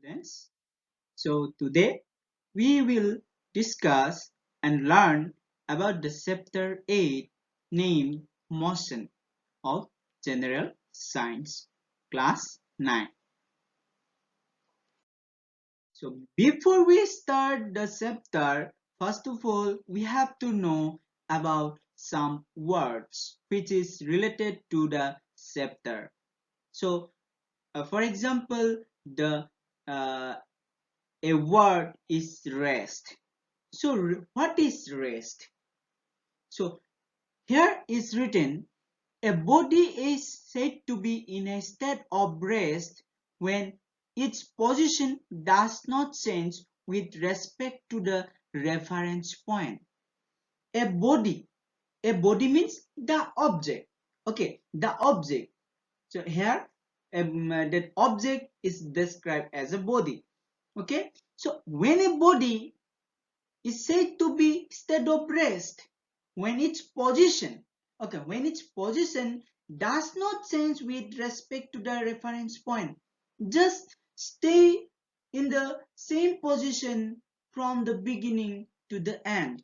Students. So today we will discuss and learn about the chapter 8 named Motion of General Science, class 9. So before we start the chapter, first of all we have to know about some words which is related to the chapter. So for example, the uh, a word is rest. So what is rest? So here is written, a body is said to be in a state of rest when its position does not change with respect to the reference point. A body, a body means the object. Okay, the object. So here that object is described as a body. Okay, so when a body is said to be state of rest when its position, okay, when its position does not change with respect to the reference point, just stay in the same position from the beginning to the end.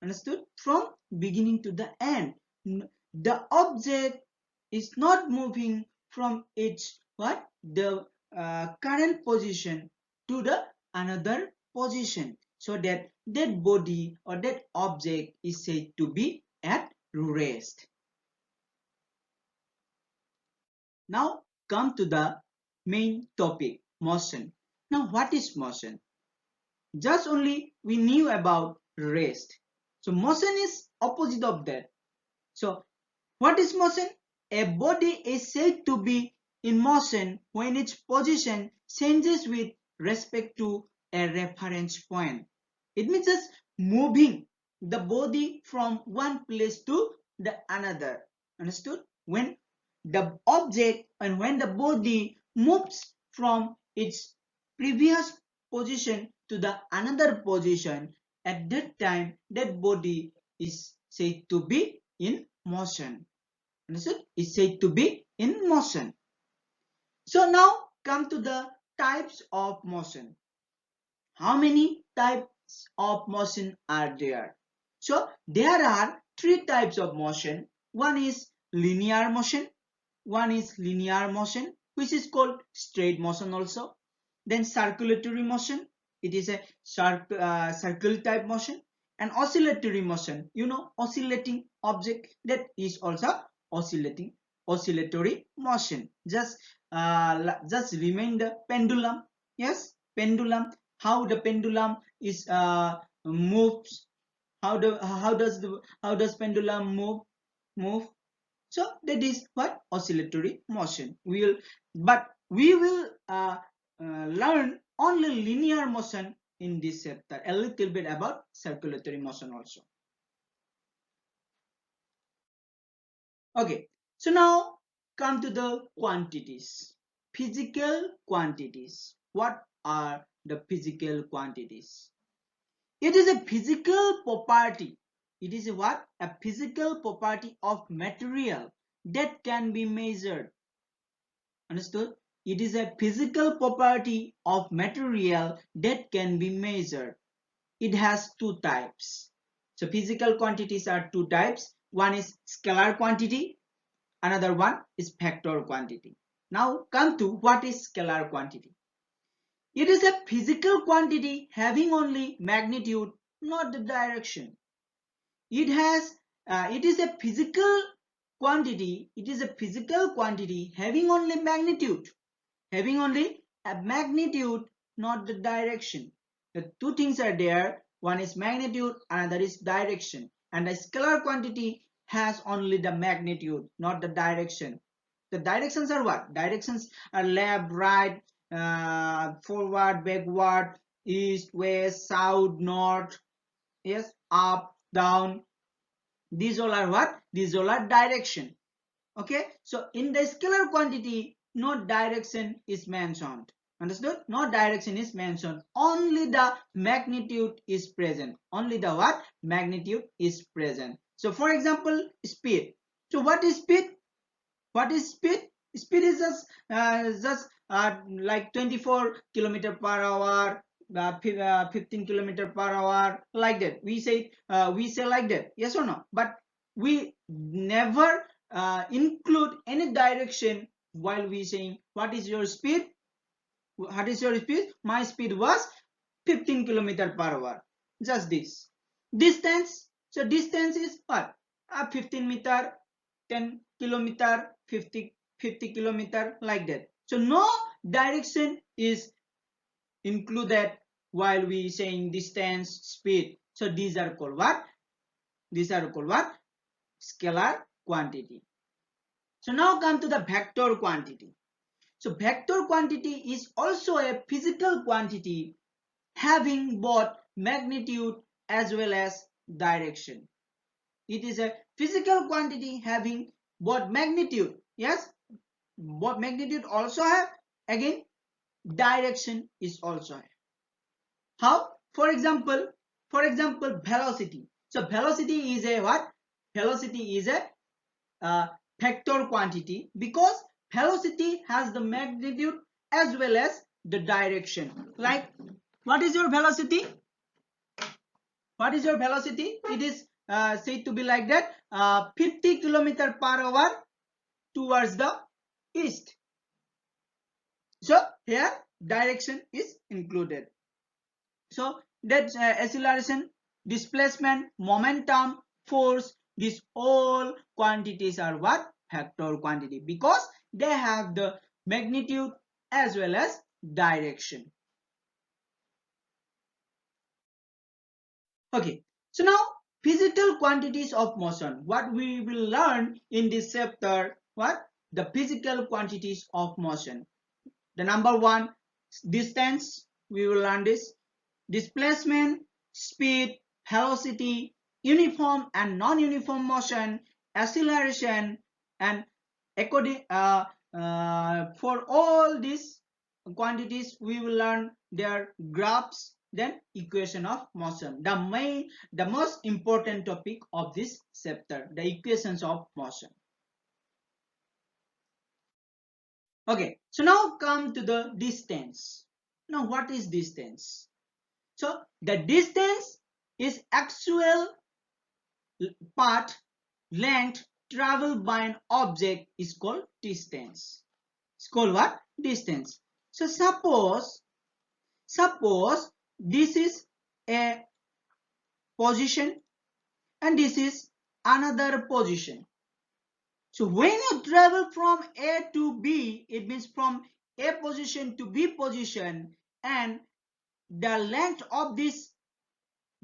Understood? From beginning to the end, the object is not moving from its what the current position to the another position, so that that body or that object is said to be at rest. Now come to the main topic, motion. Now what is motion? Just only we knew about rest. So motion is opposite of that. So what is motion? A body is said to be in motion when its position changes with respect to a reference point. It means just moving the body from one place to the another. Understood? When the object and when the body moves from its previous position to the another position, at that time that body is said to be in motion. Understood? Is said to be in motion. So now come to the types of motion. How many types of motion are there? So there are three types of motion. One is linear motion, which is called straight motion also. Then circulatory motion, it is a circle type motion. And oscillatory motion, oscillating object, that is also oscillatory motion. Just remain the pendulum. Yes, pendulum, how the pendulum is moves, how does pendulum move. So that is what oscillatory motion. We will learn only linear motion in this chapter. A little bit about circulatory motion also. Okay, so now come to the quantities. Physical quantities. What are the physical quantities? It is a physical property. It is a what? A physical property of material that can be measured. Understood? It is a physical property of material that can be measured. It has two types. So physical quantities are two types. One is scalar quantity, another one is vector quantity. Now come to what is scalar quantity. It is a physical quantity having only magnitude, not the direction. It is a physical quantity. It is a physical quantity having only magnitude, not the direction. The two things are there. One is magnitude, another is direction. And the scalar quantity has only the magnitude, not the direction. The directions are what? Directions are left, right, forward, backward, east, west, south, north, yes, up, down. These all are what? These all are direction. Okay, so in the scalar quantity, no direction is mentioned. Understood? No direction is mentioned. Only the magnitude is present. Only the what? Magnitude is present. So for example, speed. So what is speed? What is speed? Speed is just like 24 kilometer per hour, 15 kilometer per hour, like that. We say like that, yes or no? But we never include any direction while we saying what is your speed. What is your speed? My speed was 15 kilometer per hour. Just this. Distance. So distance is what? 15 meter, 10 kilometer, 50 kilometer, like that. So no direction is included while we saying distance, speed. So these are called what? These are called what? Scalar quantity. So now come to the vector quantity. So vector quantity is also a physical quantity having both magnitude as well as direction. It is a physical quantity having both magnitude. Yes, both magnitude also have. Again, direction is also have. How? For example, velocity. So velocity is a what? Velocity is a vector quantity because velocity has the magnitude as well as the direction. Like, what is your velocity? What is your velocity? It is said to be like that, 50 kilometer per hour towards the east. So here direction is included. So that acceleration, displacement, momentum, force, these all quantities are what? Vector quantity, because they have the magnitude as well as direction. Okay, so now physical quantities of motion. What we will learn in this chapter, what? The physical quantities of motion. The number one, distance, we will learn this. Displacement, speed, velocity, uniform and non-uniform motion, acceleration, and according for all these quantities we will learn their graphs, then equation of motion. The most important topic of this chapter, the equations of motion. Okay, so now come to the distance. Now what is distance? So the distance is actual path length traveled by an object is called distance. It's called what? Distance. So suppose this is a position and this is another position. So when you travel from A to B, it means from A position to B position, and the length of this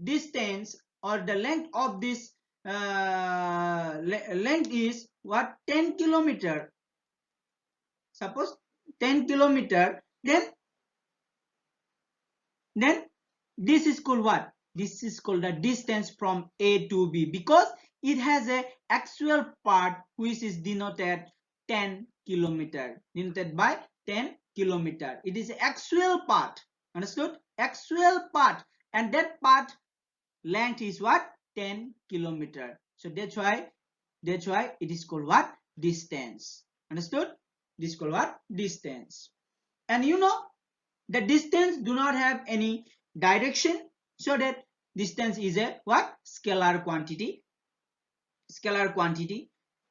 distance or the length of this length is what? 10 kilometer. Suppose 10 kilometer, then this is called what? This is called the distance from A to B, because it has a actual part which is denoted 10 kilometer, denoted by 10 kilometer. It is actual part. Understood? Actual part, and that part length is what? 10 kilometer. So that's why it is called what? Distance. Understood? This is called what? Distance. And you know, the distance do not have any direction, so that distance is a what? Scalar quantity. Scalar quantity,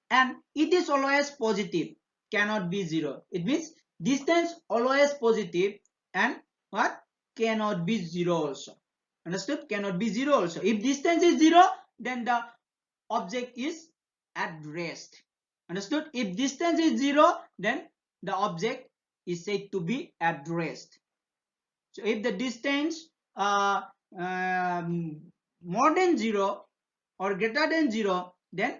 and it is always positive, cannot be zero. It means distance always positive, and what? Cannot be zero also. Understood? Cannot be zero also. If distance is zero, then the object is at rest. Understood? If distance is zero, then the object is said to be at rest. So if the distance more than zero or greater than zero, then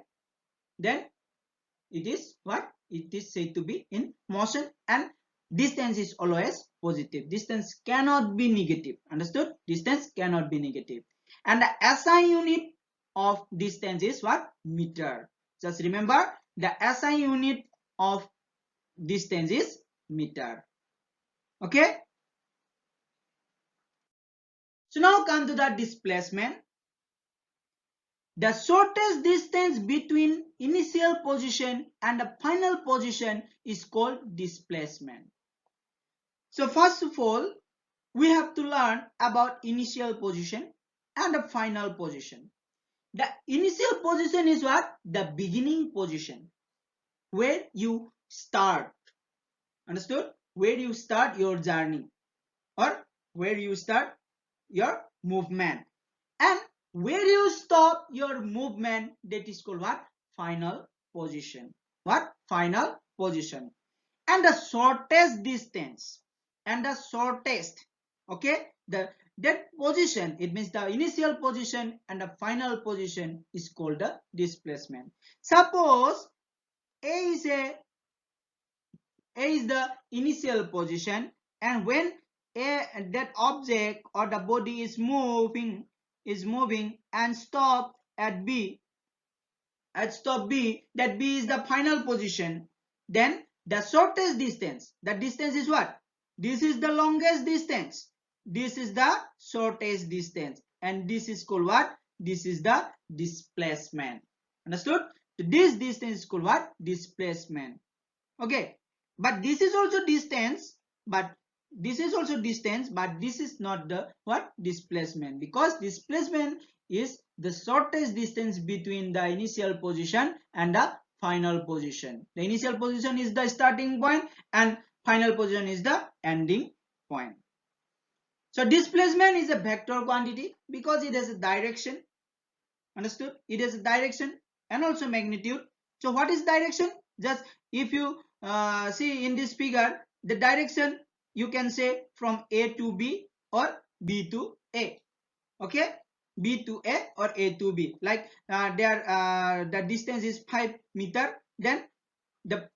it is what? It is said to be in motion, and distance is always positive. Distance cannot be negative. Understood? Distance cannot be negative. And the SI unit of distance is what? Meter. Just remember, the SI unit of distance is meter. Okay? So now come to the displacement. The shortest distance between initial position and the final position is called displacement. So first of all, we have to learn about initial position and the final position. The initial position is what? The beginning position, where you start. Understood? Where you start your journey, or where you start your movement. And where you stop your movement, that is called what? Final position. What? Final position. And the shortest distance, and the shortest, okay, that position, it means the initial position and the final position is called the displacement. Suppose a is the initial position, and when that object or the body is moving and stop at b, that b is the final position, then the shortest distance, the distance is what? This is the longest distance, this is the shortest distance, and this is called what? This is the displacement. Understood? This distance is called what? Displacement. Okay, but this is also distance, but this is not the what? Displacement, because displacement is the shortest distance between the initial position and the final position. The initial position is the starting point and final position is the ending point. So displacement is a vector quantity because it has a direction. Understood? It has a direction and also magnitude. So what is direction? Just if you see in this figure, the direction you can say from A to B or B to A. Okay, B to A or A to B. Like the distance is 5 meter, then the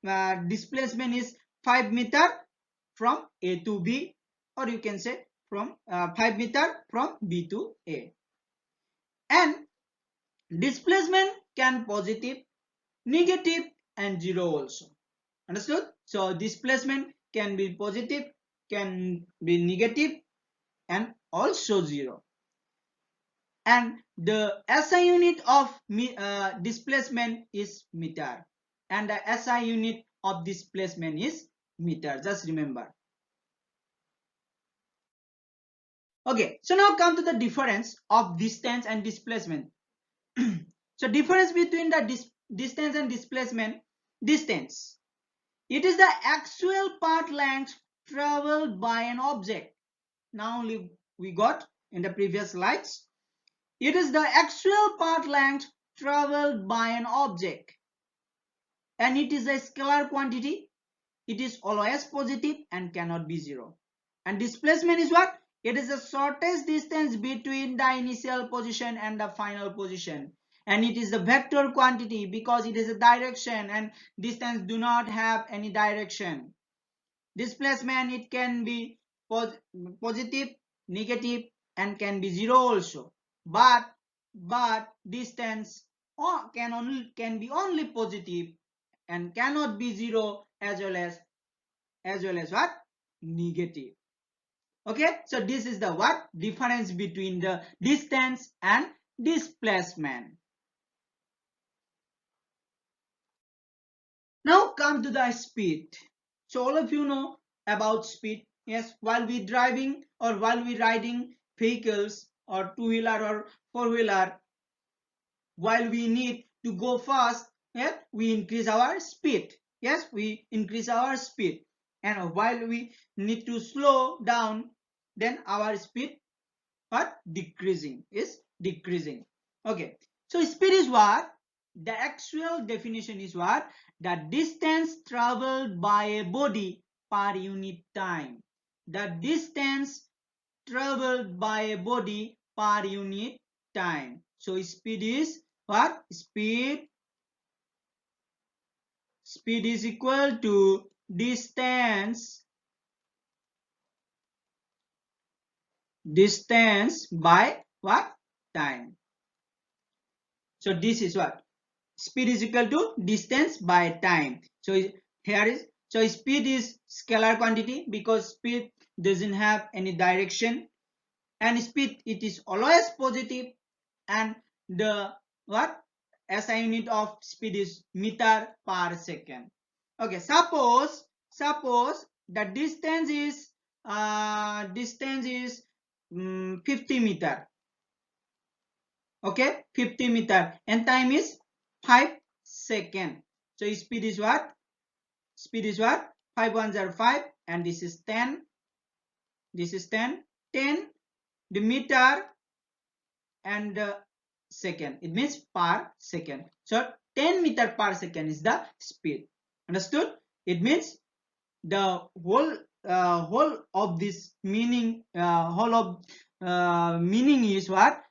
displacement is 5 meter from A to B, or you can say from 5 meter from B to A. And displacement can positive, negative and zero also. Understood? So displacement can be positive, can be negative and also zero. And the SI unit of displacement is meter, and the SI unit of displacement is meter. Just remember. Okay, so now come to the difference of distance and displacement. So difference between the distance and displacement. Distance, it is the actual path length traveled by an object. Now we got in the previous slides. It is the actual path length traveled by an object, and it is a scalar quantity. It is always positive and cannot be zero. And displacement is what? It is the shortest distance between the initial position and the final position, and it is the vector quantity because it is a direction, and distance do not have any direction. Displacement, it can be positive, negative and can be zero also, but distance can be only positive and cannot be zero, as well as what? Negative. Okay, so this is the what? Difference between the distance and displacement. Now come to the speed. So all of you know about speed. Yes, while we driving or while we riding vehicles or two-wheeler or four-wheeler, while we need to go fast, yeah, we increase our speed. Yes, we increase our speed. And while we need to slow down, then our speed but decreasing. Okay, so speed is what? The actual definition is what? The distance traveled by a body per unit time. The distance traveled by a body per unit time. So speed is what? Speed is equal to distance by what? Time. So this is what? Speed is equal to distance by time. So here is, so speed is scalar quantity because speed doesn't have any direction, and speed, it is always positive, and the what? SI unit of speed is meter per second. Okay, suppose the distance is distance is 50 meter. Okay, 50 meter, and time is 5 seconds. So speed is what? Speed is what? 5 ones are 5, and this is 10. This is 10. 10 the meter and second. It means per second. So 10 meter per second is the speed. Understood? It means the whole of this meaning, meaning is what?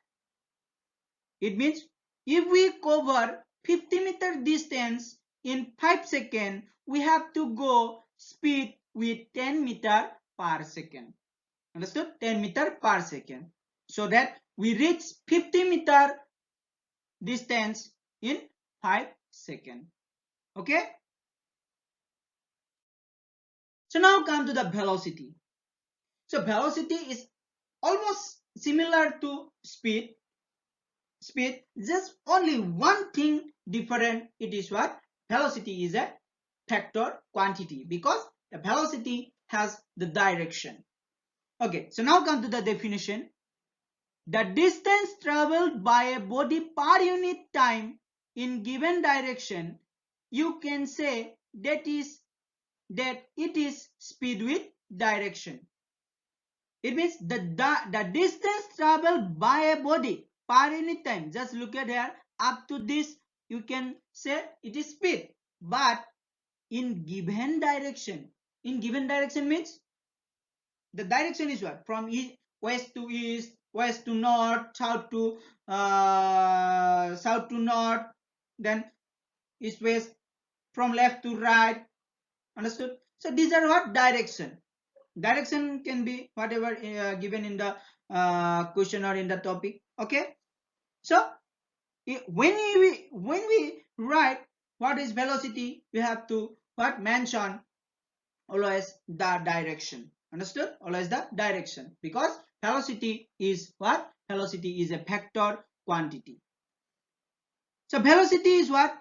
It means if we cover 50-meter distance in 5 seconds, we have to go speed with 10 meter per second. Understood? 10 meter per second. So that we reach 50-meter distance in 5 seconds. Okay? So now come to the velocity. So velocity is almost similar to speed. Just only one thing different. It is what? Velocity is a vector quantity because the velocity has the direction. Okay, so now come to the definition. The distance traveled by a body per unit time in given direction, you can say that it is speed with direction. It means the distance traveled by a body per unit time. Just look at here. Up to this, you can say it is speed. But in given direction. In given direction means the direction is what? From west to east, west to north, south to north, then east west, from left to right. Understood? So these are what? Direction. Direction can be whatever given in the question or in the topic. Okay, so when we write what is velocity, we have to what? Mention always the direction. Understood? Always the direction, because velocity is what? Velocity is a vector quantity. So velocity is what?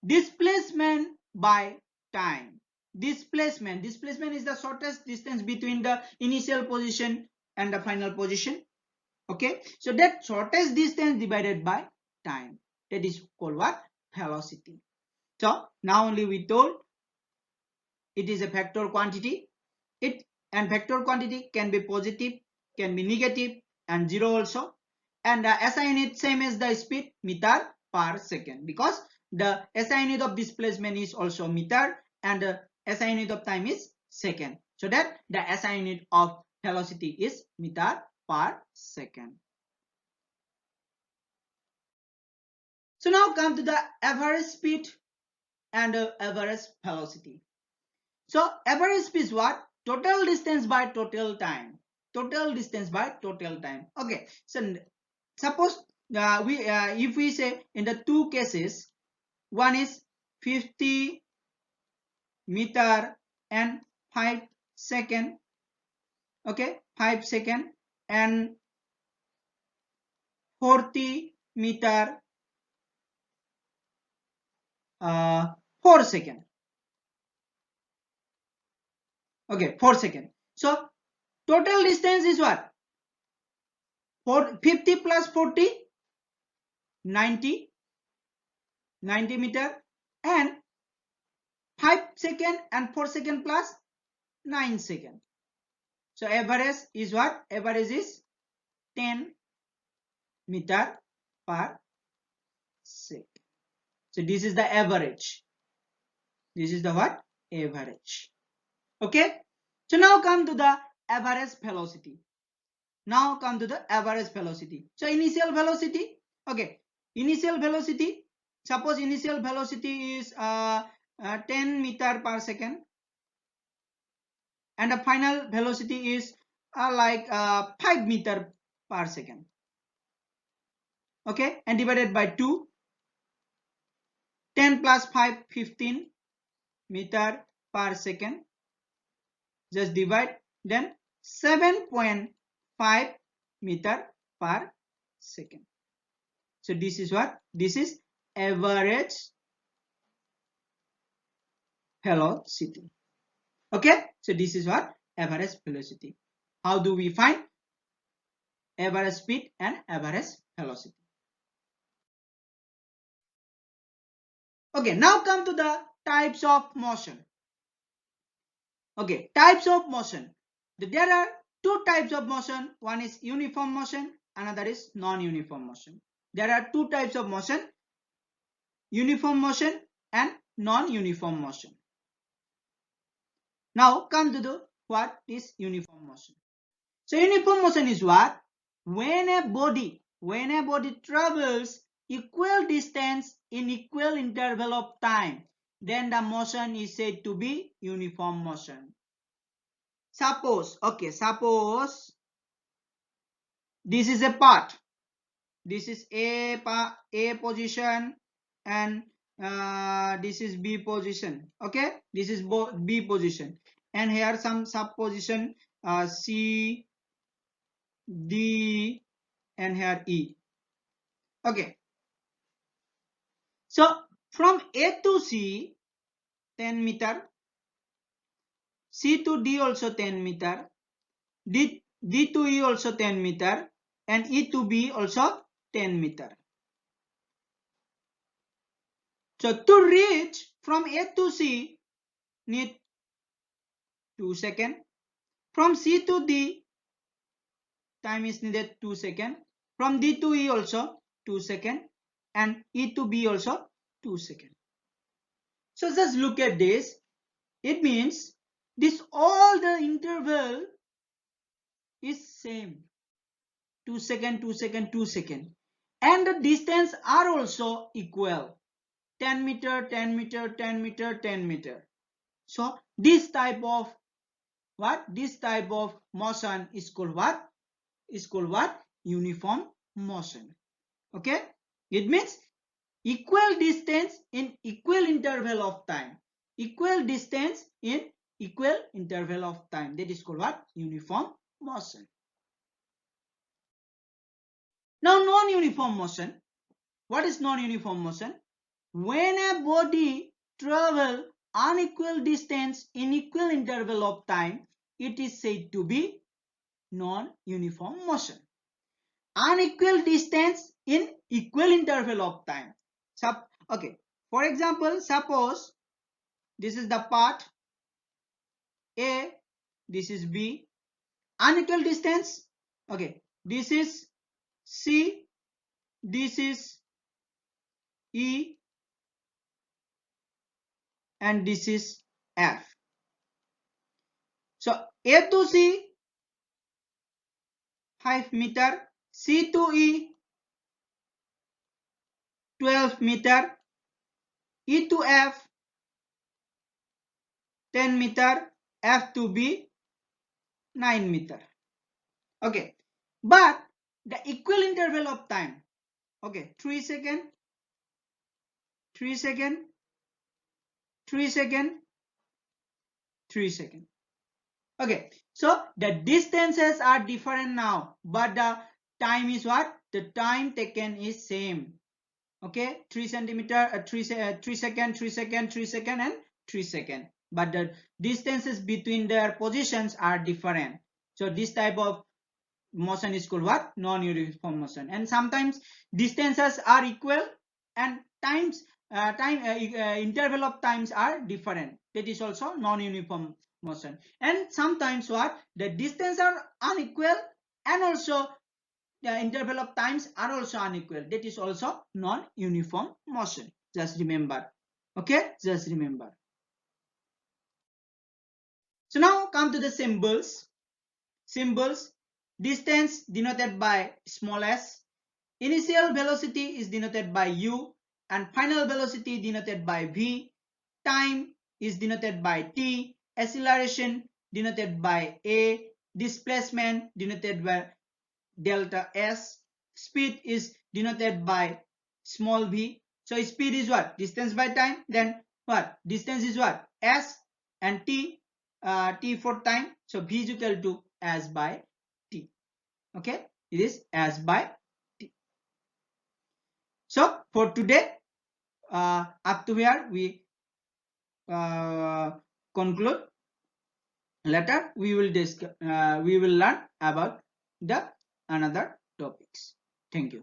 Displacement by time. Displacement is the shortest distance between the initial position and the final position. Okay, so that shortest distance divided by time, that is called what? Velocity. So now only we told it is a vector quantity. And vector quantity can be positive, can be negative, and zero also. And SI unit same as the speed, meter per second, because the SI unit of displacement is also meter, and the SI unit of time is second. So that the SI unit of velocity is meter per second. So now come to the average speed and average velocity. So average speed is what? Total distance by total time. Total distance by total time. Okay. So suppose if we say in the two cases, one is 50 meter and 5 second. Okay, 5 second, and 40 meter 4 second. Okay, 4 second. So total distance is what? 50 plus 40, 90 meter, and 5 second and 4 second plus 9 second. So average is what? Average is 10 meter per second. So this is the average. This is the what? Average. Okay. So now come to the average velocity. Now come to the average velocity. So initial velocity. Okay. Initial velocity. Suppose initial velocity is 10 meter per second, and the final velocity is like 5 meter per second. Okay, and divided by 2. 10 plus 5, 15 meter per second. Just divide, then 7.5 meter per second. So this is what? This is average velocity. Okay, so this is what? average velocity. How do we find average speed and average velocity? Okay, now come to the types of motion. Okay, types of motion. There are two types of motion. One is uniform motion, another is non-uniform motion. There are two types of motion, uniform motion and non-uniform motion. Now come to the what is uniform motion. So uniform motion is what? When a body travels equal distance in equal interval of time, then the motion is said to be uniform motion. Suppose this is a part. This is A position and this is B position. Okay, this is B position, and here some sub position C, D, and here E. Okay, so from A to C 10 meter, C to D also 10 meter, D to E also 10 meter, and E to B also 10 meter. So to reach from A to C need 2 seconds. From C to D time is needed 2 seconds. From D to E also 2 seconds, and E to B also 2 seconds. So just look at this. It means this all the interval is same. 2 second, 2 second, 2 second, and the distance are also equal. 10 meter, 10 meter, 10 meter, 10 meter. So this type of what? This type of motion is called what? Is called what? Uniform motion. Okay, it means equal distance in equal interval of time. Equal distance in equal interval of time. That is called what? Uniform motion. Now non-uniform motion. What is non-uniform motion? When a body travels unequal distance in equal interval of time, it is said to be non-uniform motion. Unequal distance in equal interval of time. Okay, for example, suppose this is the part A, this is B, unequal distance. Okay, this is C, this is E, and this is F. So A to C 5 meter, C to E 12 meter, E to F 10 meter, F to B 9 meter. Okay, but the equal interval of time, okay, 3 second, 3 second, 3 second, 3 second. Okay, so the distances are different now, but the time is what? The time taken is same. Okay, 3 centimeter, 3 second, 3 second, 3 second, and 3 second. But the distances between their positions are different. So this type of motion is called what? Non-uniform motion. And sometimes distances are equal and times interval of times are different. That is also non-uniform motion. And sometimes what? The distance are unequal and also the interval of times are also unequal. That is also non-uniform motion. Just remember. Okay, just remember. So now come to the symbols. Symbols. Distance denoted by small s. Initial velocity is denoted by u, and final velocity denoted by v. Time is denoted by t. Acceleration denoted by a. Displacement denoted by delta s. Speed is denoted by small v. So speed is what? Distance by time. Then what? Distance is what? S, and t. T for time. So v is equal to s by t. Okay, it is s by t. So for today, up to here we conclude. Later we will learn about the another topics. Thank you.